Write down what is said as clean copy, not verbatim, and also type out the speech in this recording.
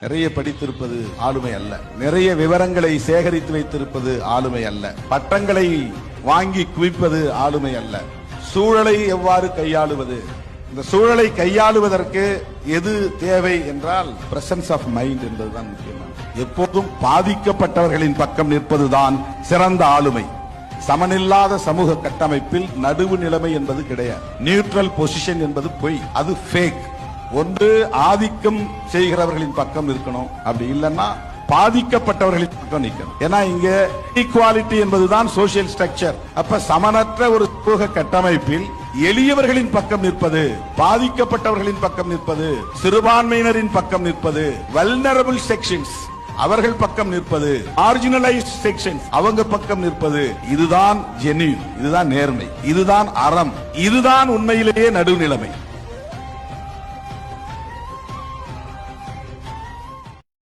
நிறைய படித்திருப்பது ஆளுமை அல்ல, நிறைய விவரங்களை சேகரித்து வைத்திருப்பது ஆளுமை அல்ல, பட்டங்களை வாங்கி குவிப்பது ஆளுமை அல்ல. சூழலை எவ்வாறு கையாளுவது, இந்த சூழலை கையாளுவதற்கு எது தேவை என்றால் பிரசன்ஸ் ஆஃப் மைண்ட் என்பதுதான் முக்கியமானது. எப்போதும் பாதிக்கப்பட்டவர்களின் பக்கம் நிற்பதுதான் சிறந்த ஆளுமை. சமனில்லாத சமூக கட்டமைப்பில் நடுவு நிலைமை என்பது கிடையாது. நியூட்ரல் பொசிஷன் என்பது பொய், அது ஃபேக். ஒன்று ஆதிக்கம் செய்கிறவர்களின் பக்கம் இருக்கணும், அப்படி இல்லைன்னா பாதிக்கப்பட்டவர்களின் பக்கம் நிற்கணும். ஏன்னா இங்க ஈக்குவாலிட்டி என்பதுதான் சோசியல் ஸ்ட்ரக்சர். அப்ப சமனற்ற ஒரு சமூக கட்டமைப்பில் எளியவர்களின் பக்கம் நிற்பது, பாதிக்கப்பட்டவர்களின் பக்கம் நிற்பது, சிறுபான்மையினரின் பக்கம் நிற்பது, வல்னரபிள் செக்ஷன்ஸ் அவர்கள் பக்கம் நிற்பது, மார்ஜினலைஸ்ட் செக்ஷன்ஸ் அவங்க பக்கம் நிற்பது, இதுதான் ஜென்யூன், இதுதான் நேர்மை, இதுதான் அறம், இதுதான் உண்மையிலேயே நடுநிலைமை.